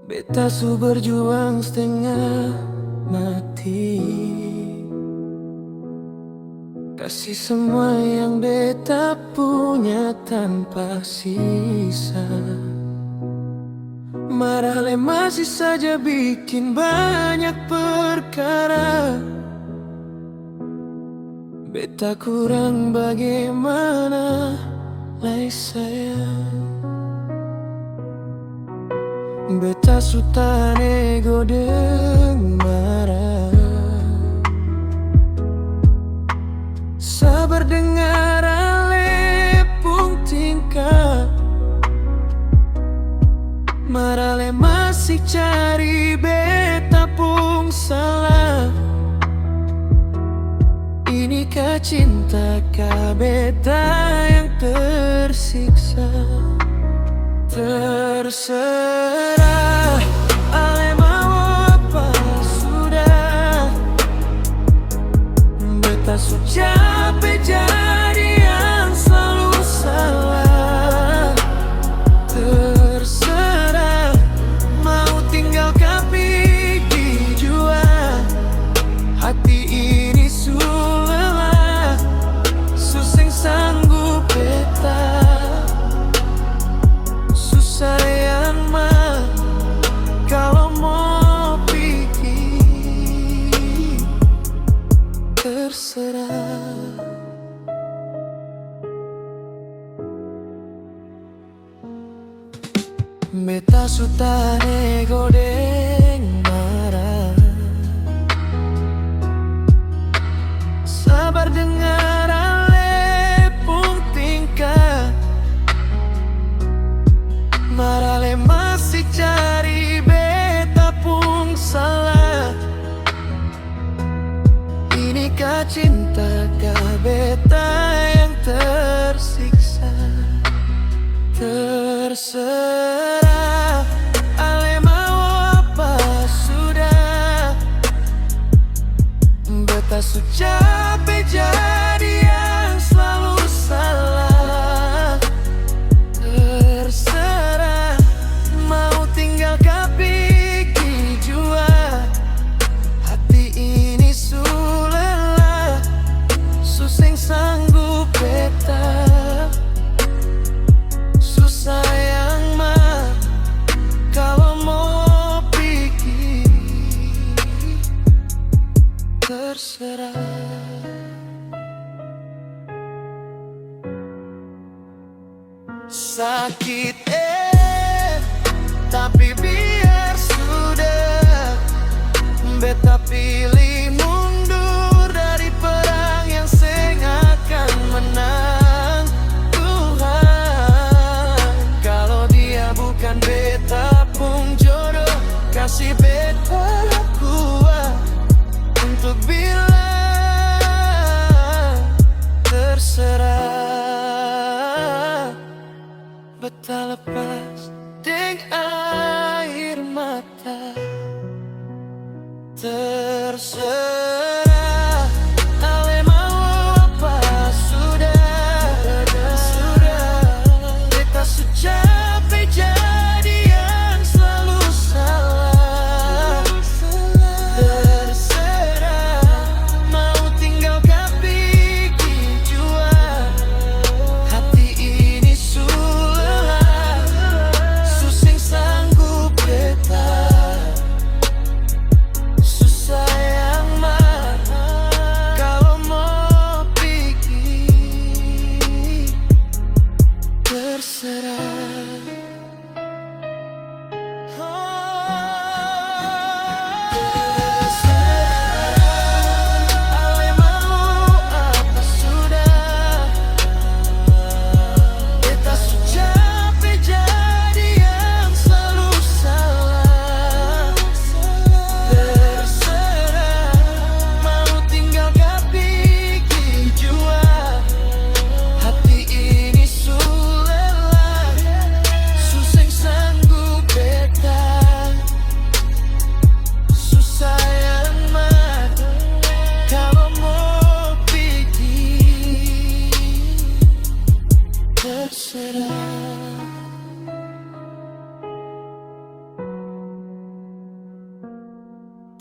Beta su berjuang setengah mati, kasih semua yang beta punya tanpa sisa. Marah masih saja bikin banyak perkara. Beta kurang bagaimana lai sayang. Beta suta nego deng marah, sabar dengar ale pung tingkah. Marale masih cari beta pung salah. Inikah cinta kah beta yang tersiksa? Terserah, ale mau apa sudah. Beta su capek jadi yang selalu salah. Terserah, mau tinggal pergi jua. Hati ini su lelah, suseng sanggup beta. Sayang mah kalau mau pergi, terserah. Beta suta nego deng marah, sabar dengar ale pung tingkah. Marale masih cari beta pung salah. Inikah cinta kah beta yang tersiksa? Terserah, ale mau apa sudah. Beta su capek jadi yang selalu salah. Terserah, mau tinggal pergi jua. Hati ini su lelah, suseng sanggup beta. Susah yang mah kalau mau pergi, terserah. Sakit tapi biar sudah. Beta pilih mundur dari perang yang seng akan menang. Tuhan, kalau dia bukan beta pun jodoh, kasih beta kuat untuk bilang terserah. Beta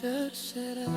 terserah.